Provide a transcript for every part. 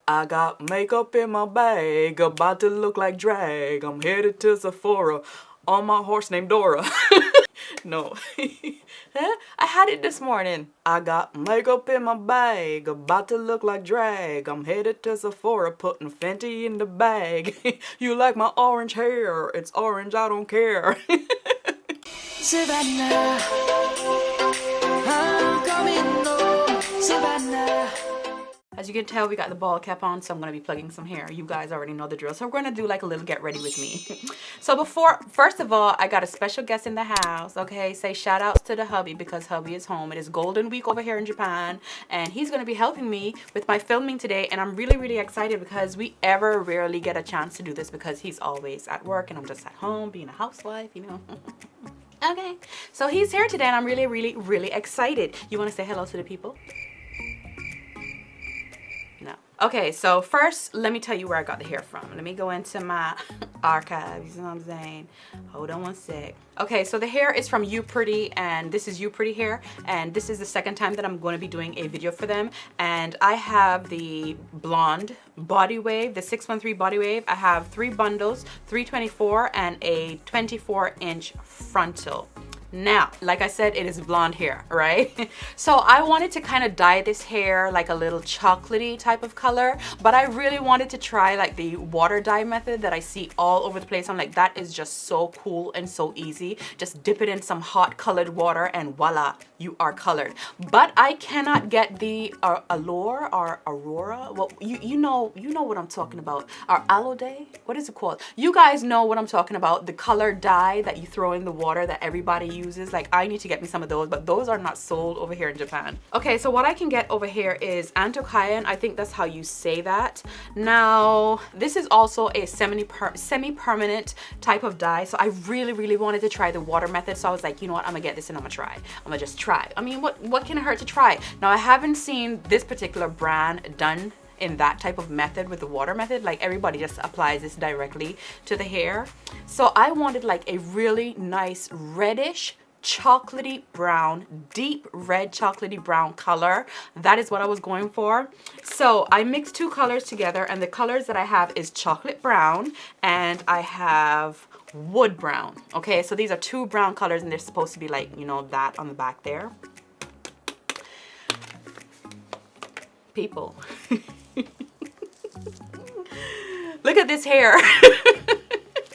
I got makeup in my bag, about to look like drag. I'm headed to Sephora on my horse named Dora. No. I had it this morning. I got makeup in my bag, about to look like drag. I'm headed to Sephora, putting Fenty in the bag. You like my orange hair? It's orange, I don't care. Savannah, I'm coming home, Savannah. As you can tell, we got the ball cap on, so I'm going to be plugging some hair. You guys already know the drill. So we're going to do like a little get ready with me. So first of all, I got a special guest in the house, okay? Say shout outs to the hubby because hubby is home. It is Golden Week over here in Japan, and he's going to be helping me with my filming today. And I'm really, really excited because we rarely get a chance to do this because he's always at work and I'm just at home being a housewife, you know. Okay, so he's here today and I'm really, really, really excited. You want to say hello to the people? No. Okay, so first, let me tell you where I got the hair from. Let me go into my archives, you know what I'm saying? Hold on one sec. Okay, so the hair is from Upretty, and this is Upretty Hair, and this is the second time that I'm going to be doing a video for them. And I have the blonde body wave, the 613 body wave. I have 3 bundles, 324 and a 24-inch frontal. Now, like I said, it is blonde hair, right? So I wanted to kind of dye this hair like a little chocolatey type of color, but I really wanted to try like the water dye method that I see all over the place. I'm like, that is just so cool and so easy. Just dip it in some hot colored water and voila, you are colored. But I cannot get the Allure or Aurora. Well, you know what I'm talking about. Or Aloe, what is it called? You guys know what I'm talking about. The colored dye that you throw in the water that everybody uses. Like, I need to get me some of those, but those are not sold over here in Japan. Okay, so what I can get over here is Antokayan. I think that's how you say that. Now, this is also a semi-permanent type of dye, so I really, really wanted to try the water method. So I was like, you know what, I'm gonna get this and I'm gonna try. I'm gonna just try. I mean, what can it hurt to try? Now, I haven't seen this particular brand done in that type of method with the water method. Like, everybody just applies this directly to the hair. So I wanted like a really nice reddish chocolatey brown, deep red chocolatey brown color. That is what I was going for. So I mixed 2 colors together, and the colors that I have is chocolate brown and I have wood brown. Okay, so these are 2 brown colors and they're supposed to be like, you know, that on the back there. People. Look at this hair.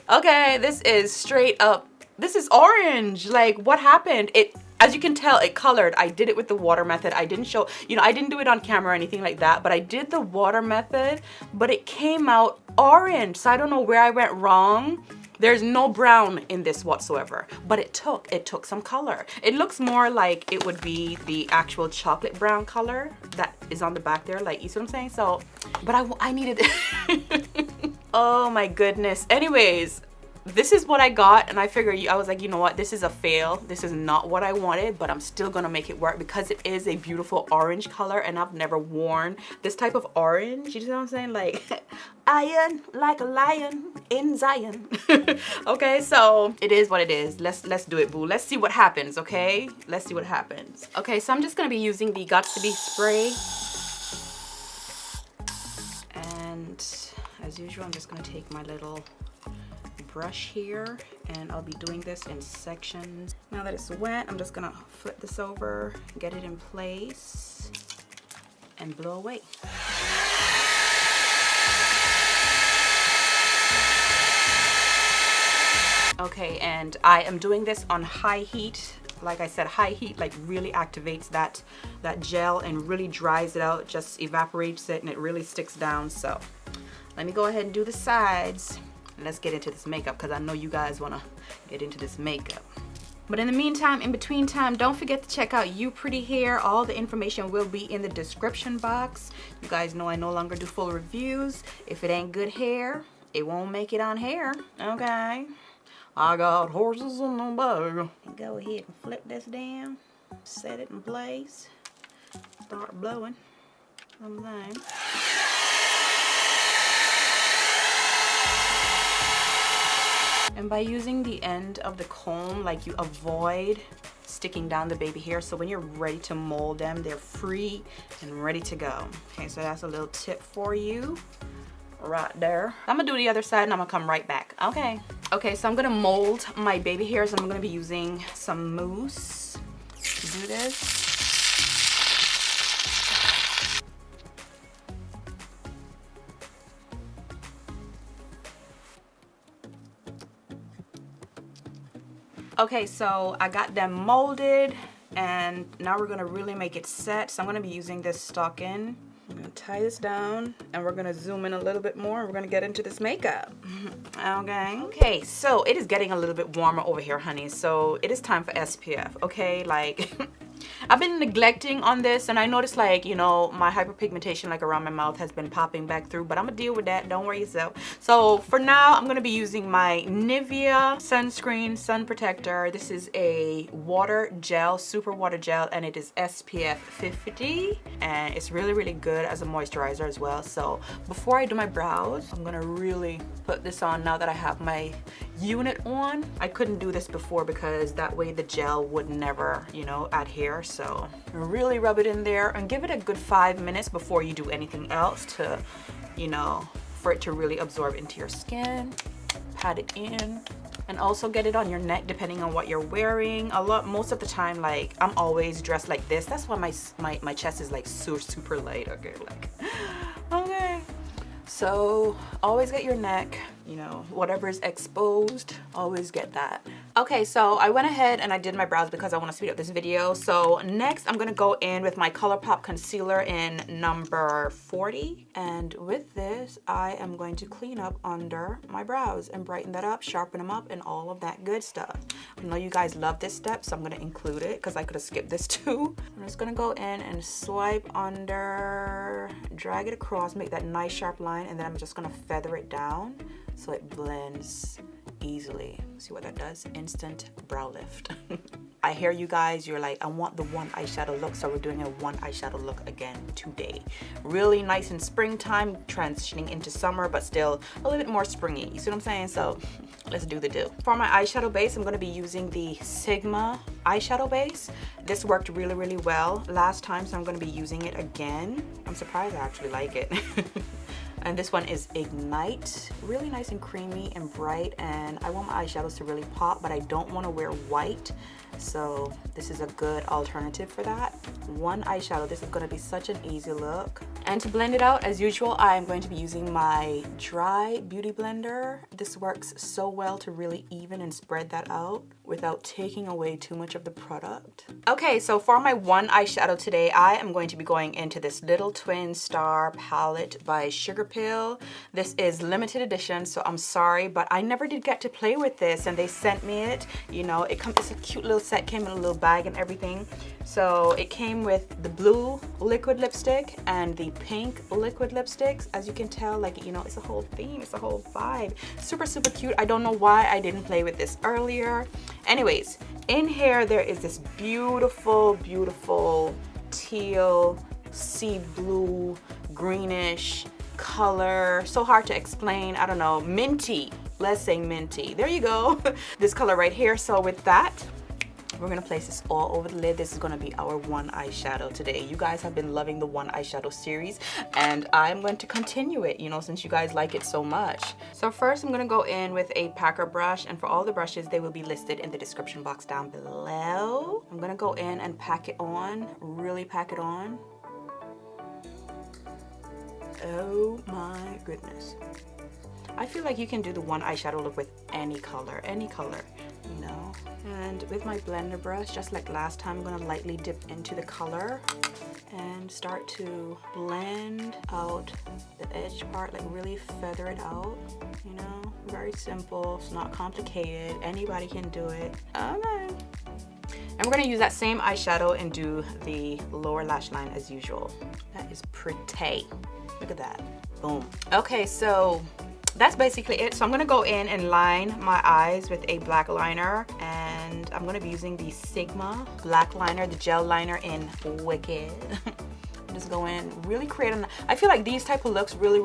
Okay, this is straight up, this is orange. Like, what happened? As you can tell, it colored. I did it with the water method. I didn't show, you know, I didn't do it on camera or anything like that, but I did the water method, but it came out orange. So I don't know where I went wrong. There's no brown in this whatsoever, but it took some color. It looks more like it would be the actual chocolate brown color that is on the back there, like, you see what I'm saying? So, but I needed oh my goodness. Anyways, this is what I got, and I figured, I was like, you know what, this is a fail. This is not what I wanted, but I'm still gonna make it work because it is a beautiful orange color, and I've never worn this type of orange. You know what I'm saying? Like, iron like a lion in Zion. Okay, so it is what it is. Let's do it, boo. Let's see what happens, okay? Let's see what happens. Okay, so I'm just gonna be using the Got2b spray, and as usual, I'm just gonna take my little brush here, and I'll be doing this in sections. Now that it's wet, I'm just gonna flip this over, get it in place, and blow away. Okay, and I am doing this on high heat. Like I said, high heat like really activates that gel and really dries it out, just evaporates it, and it really sticks down. So let me go ahead and do the sides. Let's get into this makeup because I know you guys want to get into this makeup. But in the meantime, in between time, don't forget to check out Upretty Hair. All the information will be in the description box. You guys know I no longer do full reviews. If it ain't good hair, it won't make it on hair. Okay. I got horses in the bag. Go ahead and flip this down. Set it in place. Start blowing. Something. And by using the end of the comb, like, you avoid sticking down the baby hair. So when you're ready to mold them, they're free and ready to go. Okay, so that's a little tip for you right there. I'm gonna do the other side and I'm gonna come right back. Okay, so I'm gonna mold my baby hairs and I'm gonna be using some mousse to do this. Okay, so I got them molded and now we're gonna really make it set. So I'm gonna be using this stocking. I'm gonna tie this down and we're gonna zoom in a little bit more and we're gonna get into this makeup. Okay, so it is getting a little bit warmer over here, honey. So it is time for SPF, okay? Like, I've been neglecting on this and I noticed, like, you know, my hyperpigmentation like around my mouth has been popping back through, but I'm gonna deal with that, don't worry yourself. So for now, I'm gonna be using my Nivea sunscreen sun protector. This is a water gel, super water gel, and it is SPF 50 and it's really, really good as a moisturizer as well. So before I do my brows, I'm gonna really put this on now that I have my unit on. I couldn't do this before because that way the gel would never, you know, adhere. So really rub it in there and give it a good 5 minutes before you do anything else to, you know, for it to really absorb into your skin. Pat it in and also get it on your neck depending on what you're wearing. Most of the time, like, I'm always dressed like this. That's why my chest is like super light. Okay, like, okay. So always get your neck, you know, whatever is exposed, always get that. Okay, so I went ahead and I did my brows because I want to speed up this video. So next I'm gonna go in with my ColourPop concealer in number 40, and with this I am going to clean up under my brows and brighten that up, sharpen them up, and all of that good stuff. I know you guys love this step, so I'm gonna include it because I could have skipped this too. I'm just gonna go in and swipe under, drag it across, make that nice sharp line, and then I'm just gonna feather it down so it blends easily. See what that does? Instant brow lift. I hear you guys, you're like, I want the one eyeshadow look, so we're doing a one eyeshadow look again today. Really nice in springtime, transitioning into summer, but still a little bit more springy. You see what I'm saying? So let's do the do. For my eyeshadow base, I'm gonna be using the Sigma eyeshadow base. This worked really, really well last time, so I'm gonna be using it again. I'm surprised I actually like it. And this one is Ignite, really nice and creamy and bright, and I want my eyeshadows to really pop, but I don't want to wear white, so this is a good alternative for that. One eyeshadow, this is going to be such an easy look. And to blend it out, as usual, I am going to be using my dry beauty blender. This works so well to really even and spread that out without taking away too much of the product. Okay, so for my one eyeshadow today, I am going to be going into this Little Twin Star palette by Sugarpill. This is limited edition, so I'm sorry, but I never did get to play with this, and they sent me it. You know, it's a cute little set, came in a little bag and everything. So it came with the blue liquid lipstick and the pink liquid lipsticks. As you can tell, like, you know, it's a whole theme, it's a whole vibe. Super, super cute. I don't know why I didn't play with this earlier. Anyways, in here there is this beautiful, beautiful teal, sea blue, greenish color. So hard to explain. I don't know, minty. Let's say minty. There you go. This color right here. So with that, we're gonna place this all over the lid. This is gonna be our one eyeshadow today. You guys have been loving the one eyeshadow series, and I'm going to continue it, you know, since you guys like it so much. So first I'm gonna go in with a packer brush, and for all the brushes, they will be listed in the description box down below. I'm gonna go in and pack it on, really pack it on. Oh my goodness. I feel like you can do the one eyeshadow look with any color, you know. And with my blender brush, just like last time, I'm gonna lightly dip into the color and start to blend out the edge part, like really feather it out, you know. Very simple, it's not complicated, anybody can do it. Okay. And we're gonna use that same eyeshadow and do the lower lash line as usual. That is pretty. Look at that, boom. Okay, so that's basically it. So I'm gonna go in and line my eyes with a black liner, and I'm gonna be using the Sigma black liner, the gel liner in Wicked. Just go in, really create I feel like these type of looks really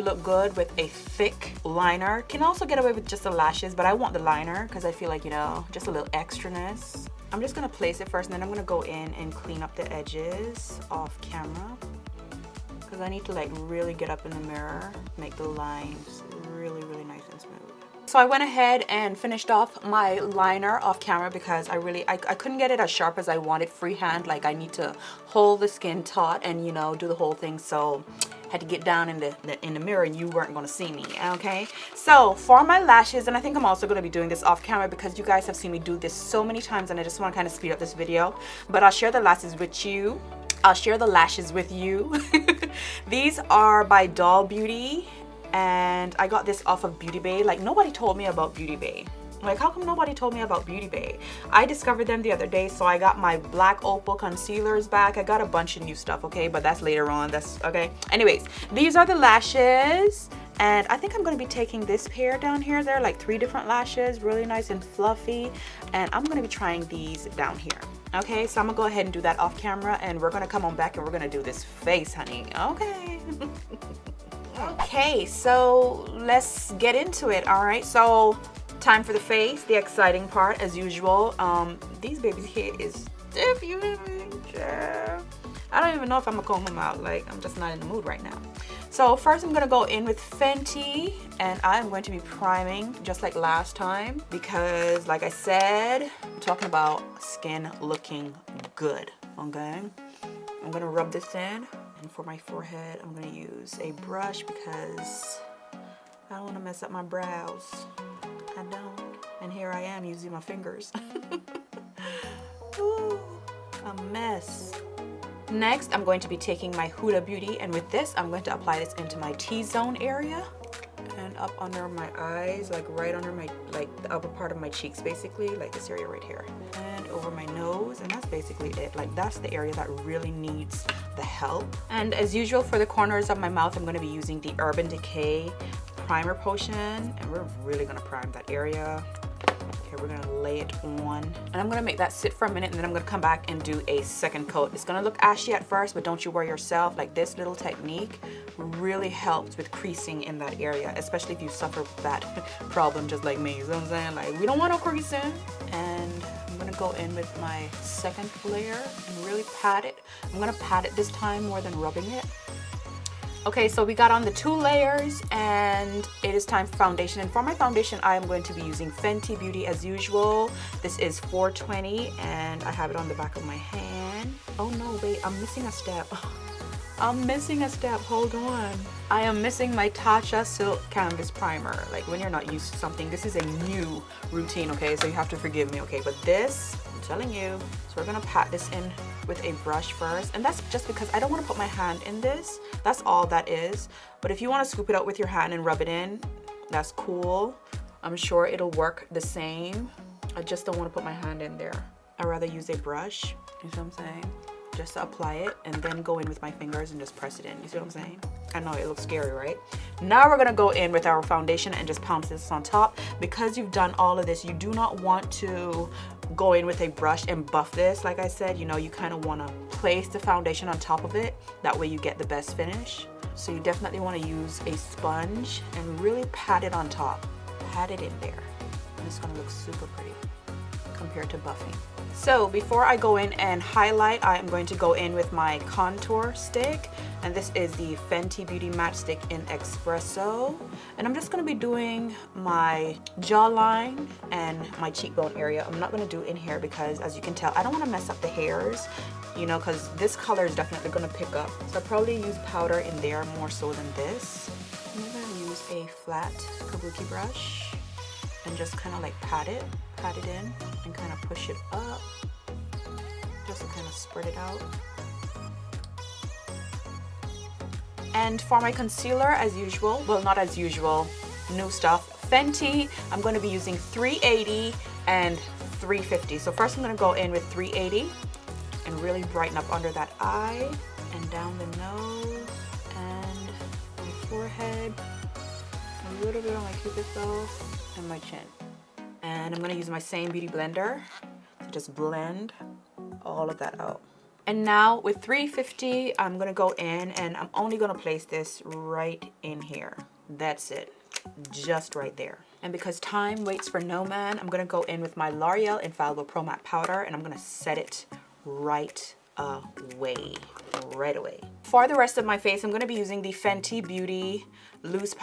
look good with a thick liner. Can also get away with just the lashes, but I want the liner because I feel like, you know, just a little extraness. I'm just gonna place it first, and then I'm gonna go in and clean up the edges off camera, because I need to like really get up in the mirror, make the lines really, really nice and smooth. So I went ahead and finished off my liner off camera because I couldn't get it as sharp as I wanted freehand. Like I need to hold the skin taut and, you know, do the whole thing. So I had to get down in the mirror, and you weren't going to see me, okay? So for my lashes, and I think I'm also going to be doing this off camera because you guys have seen me do this so many times, and I just want to kind of speed up this video. But I'll share the lashes with you. I'll share the lashes with you. These are by Doll Beauty. And I got this off of Beauty Bay. Like, nobody told me about Beauty Bay. Like, how come nobody told me about Beauty Bay? I discovered them the other day, so I got my black opal concealers back. I got a bunch of new stuff, okay? But that's later on. That's okay. Anyways, these are the lashes. And I think I'm going to be taking this pair down here. There are like 3 different lashes, really nice and fluffy. And I'm going to be trying these down here. Okay, so I'm going to go ahead and do that off camera. And we're going to come on back and we're going to do this face, honey. Okay. Okay, so let's get into it. All right, so time for the face, the exciting part as usual. These babies here is stiff, you hear me? Yeah. I don't even know if I'm gonna comb them out. Like, I'm just not in the mood right now. So first I'm gonna go in with Fenty, and I'm going to be priming just like last time because, like I said, I'm talking about skin looking good. Okay, I'm gonna rub this in. And for my forehead, I'm going to use a brush because I don't want to mess up my brows. I don't. And here I am using my fingers. Ooh, a mess. Next, I'm going to be taking my Huda Beauty, and with this, I'm going to apply this into my T-zone area and up under my eyes, like right under my, like the upper part of my cheeks, basically, like this area right here, and over my nose, and that's basically it. Like, that's the area that really needs the help. And as usual, for the corners of my mouth, I'm going to be using the Urban Decay primer potion, and we're really going to prime that area. Okay, we're gonna lay it on, and I'm gonna make that sit for a minute, and then I'm gonna come back and do a second coat. It's gonna look ashy at first, but don't you worry yourself. Like, this little technique really helps with creasing in that area, especially if you suffer that problem just like me. You know what I'm saying? Like, we don't want no creasing. And I'm gonna go in with my second layer and really pat it. I'm gonna pat it this time more than rubbing it. Okay, so we got on the 2 layers, and it is time for foundation. And for my foundation, I am going to be using Fenty Beauty as usual. This is 420, and I have it on the back of my hand. Oh no, wait, I'm missing a step. I'm missing a step, hold on. I am missing my Tatcha Silk Canvas Primer. Like, when you're not used to something, this is a new routine, okay? So you have to forgive me, okay? But this, I'm telling you. So we're gonna pat this in with a brush first. And that's just because I don't wanna put my hand in this. That's all that is. But if you wanna scoop it out with your hand and rub it in, that's cool. I'm sure it'll work the same. I just don't wanna put my hand in there. I'd rather use a brush, you see what I'm saying? Just to apply it and then go in with my fingers and just press it in. You see what I'm saying? I know it looks scary, right? Now we're gonna go in with our foundation and just pounce this on top. Because you've done all of this, you do not want to go in with a brush and buff this. Like I said, you know, you kind of want to place the foundation on top of it. That way you get the best finish. So you definitely want to use a sponge and really pat it on top. Pat it in there. And it's gonna look super pretty compared to buffing. So before I go in and highlight, I am going to go in with my contour stick, and this is the Fenty Beauty Matte Stick in Espresso, and I'm just going to be doing my jawline and my cheekbone area. I'm not going to do in here because, as you can tell, I don't want to mess up the hairs, you know, because this color is definitely going to pick up. So I'll probably use powder in there more so than this. I'm going to use a flat kabuki brush and just kind of like pat it in and kind of push it up just to kind of spread it out. And for my concealer, as usual, well, not as usual, new stuff, Fenty, I'm going to be using 380 and 350. So first I'm going to go in with 380 and really brighten up under that eye and down the nose and my forehead, a little bit on my cupid's bow and my chin. And I'm going to use my same beauty blender to just blend all of that out. And now with 350, I'm going to go in and I'm only going to place this right in here. That's it. just right there. And because time waits for no man, I'm gonna go in with my L'Oreal Infallible Pro Matte Powder, and I'm gonna set it right away. For the rest of my face, I'm gonna be using the Fenty Beauty Loose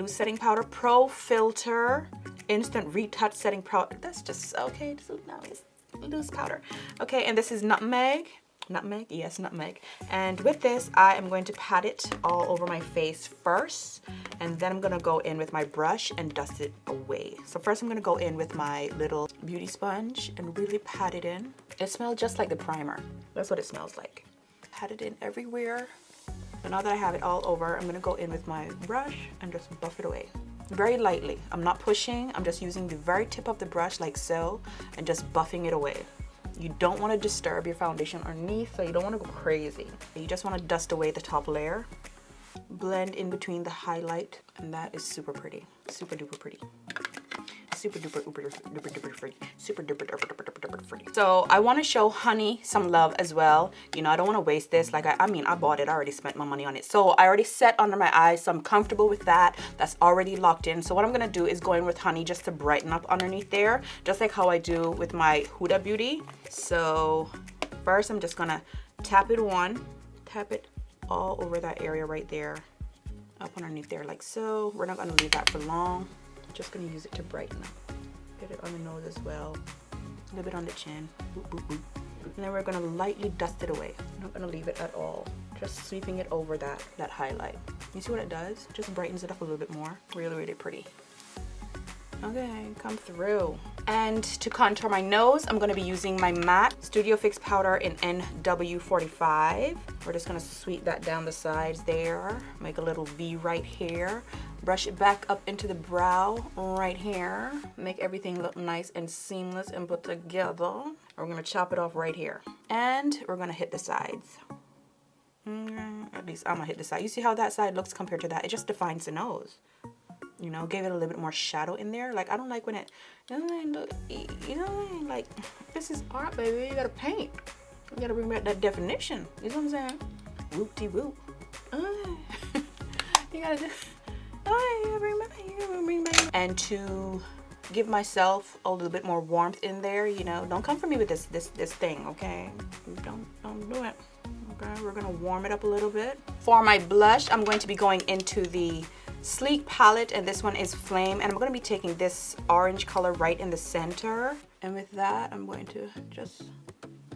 Setting Powder Pro Filter Instant Retouch Setting Powder. That's just okay. It's loose powder. Okay, and this is nutmeg. Nutmeg? Yes, nutmeg. And with this, I am going to pat it all over my face first, and then I'm gonna go in with my brush and dust it away. So first I'm gonna go in with my little beauty sponge and really pat it in. It smells just like the primer. That's what it smells like. Pat it in everywhere. So now that I have it all over, I'm gonna go in with my brush and just buff it away. Very lightly. I'm not pushing, I'm just using the very tip of the brush like so, and just buffing it away. You don't want to disturb your foundation underneath, so you don't want to go crazy. You just want to dust away the top layer, blend in between the highlight, and that is super pretty. Super duper pretty. Super duper pretty. Super duper pretty. So I want to show Honey some love as well. You know, I don't want to waste this. Like, I mean, I bought it. I already spent my money on it. So I already set under my eyes, so I'm comfortable with that. That's already locked in. So what I'm going to do is go in with Honey just to brighten up underneath there, just like how I do with my Huda Beauty. So first I'm just going to tap it all over that area right there, up underneath there like so. We're not going to leave that for long. Just gonna use it to brighten up. Get it on the nose as well, a little bit on the chin, boop, boop, boop. And then we're gonna lightly dust it away. I'm not gonna leave it at all, just sweeping it over that highlight. You see what it does? Just brightens it up a little bit more. Really pretty. Okay, come through. And to contour my nose, I'm gonna be using my matte Studio Fix powder in NW45. We're just gonna sweep that down the sides there, make a little V right here. Brush it back up into the brow right here. Make everything look nice and seamless and put together. We're gonna chop it off right here. And we're gonna hit the sides. At least I'm gonna hit the side. You see how that side looks compared to that? It just defines the nose. You know, gave it a little bit more shadow in there. Like, I don't like when it, you know, like, this is art, baby. You gotta paint. You gotta bring back that definition. You know what I'm saying? Whoop-de-whoop. You gotta do, you gotta bring back. And to give myself a little bit more warmth in there, you know, don't come for me with this thing, okay? Don't do it. Okay, we're gonna warm it up a little bit. For my blush, I'm going to be going into the Sleek palette, and this one is Flame, and I'm going to be taking this orange color right in the center, and with that I'm going to just,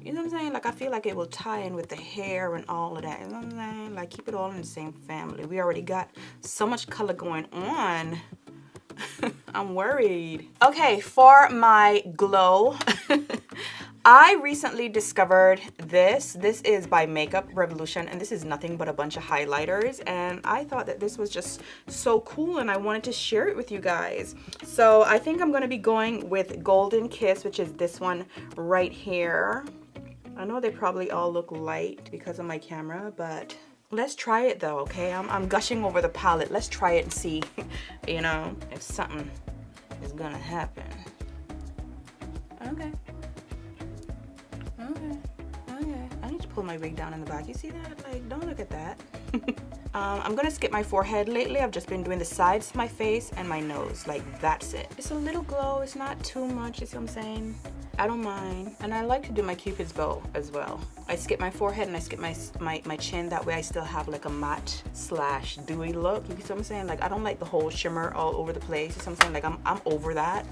you know what I'm saying, like, I feel like it will tie in with the hair and all of that, you know what I'm saying, like, keep it all in the same family. We already got so much color going on. I'm worried. Okay, for my glow, I recently discovered this. This is by Makeup Revolution, and this is nothing but a bunch of highlighters, and I thought that this was just so cool and I wanted to share it with you guys. So I think I'm going to be going with Golden Kiss, which is this one right here. I know they probably all look light because of my camera, but let's try it though, okay? I'm gushing over the palette. Let's try it and see, you know, if something is gonna happen. Okay. I need to pull my wig down in the back. You see that? Like, don't look at that. I'm gonna skip my forehead lately. I've just been doing the sides of my face and my nose. Like, that's it. It's a little glow. It's not too much. You see what I'm saying? I don't mind. And I like to do my Cupid's bow as well. I skip my forehead and I skip my chin. That way I still have like a matte slash dewy look. You see what I'm saying? Like, I don't like the whole shimmer all over the place. You see what I'm saying? Like, I'm over that.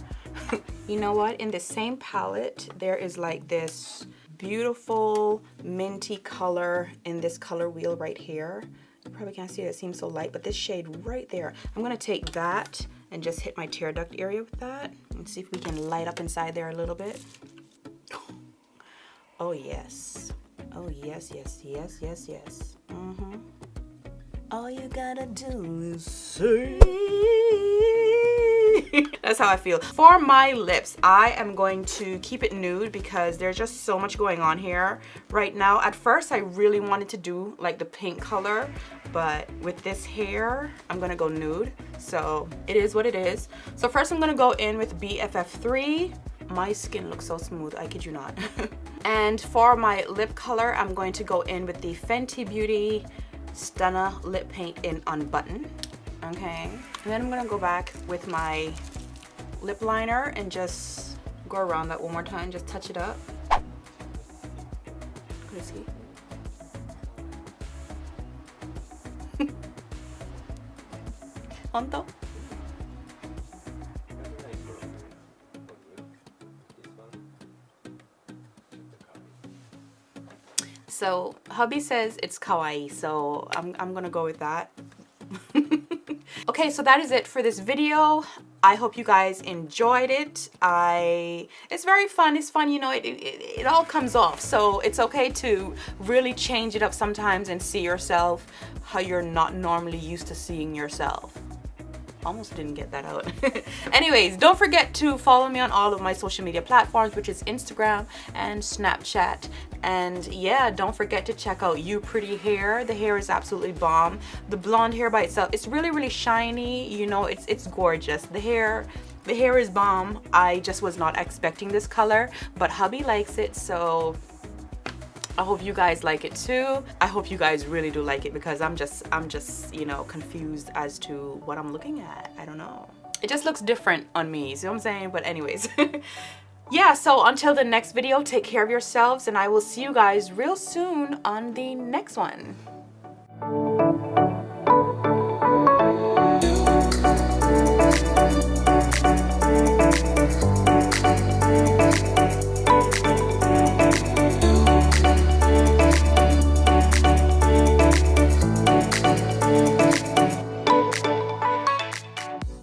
You know what? In the same palette, there is like this beautiful minty color in this color wheel right here. You probably can't see it. It seems so light, but this shade right there, I'm gonna take that and just hit my tear duct area with that and see if we can light up inside there a little bit. Oh yes. Oh yes, yes, yes, yes, yes. All you gotta do is say. That's how I feel. For my lips, I am going to keep it nude because there's just so much going on here right now. At first, I really wanted to do like the pink color, but with this hair, I'm gonna go nude. So it is what it is. So first I'm gonna go in with BFF3. My skin looks so smooth, I kid you not. And for my lip color, I'm going to go in with the Fenty Beauty Stunner Lip Paint in Unbutton. Okay, and then I'm gonna go back with my lip liner and just go around that one more time, just touch it up. Let me see. Honto? So hubby says it's kawaii, so I'm gonna go with that. Okay, so that is it for this video. I hope you guys enjoyed it. It's very fun. It's fun, you know, it all comes off. So it's okay to really change it up sometimes and see yourself how you're not normally used to seeing yourself. Almost didn't get that out. Anyways, don't forget to follow me on all of my social media platforms, which is Instagram and Snapchat. And yeah, don't forget to check out Upretty Hair. The hair is absolutely bomb. The blonde hair by itself, it's really, really shiny. You know, it's gorgeous. The hair is bomb. I just was not expecting this color, but hubby likes it, so I hope you guys like it too. I hope you guys really do like it, because I'm just, you know, confused as to what I'm looking at. I don't know. It just looks different on me, see what I'm saying? But anyways. Yeah, so until the next video, take care of yourselves, and I will see you guys real soon on the next one.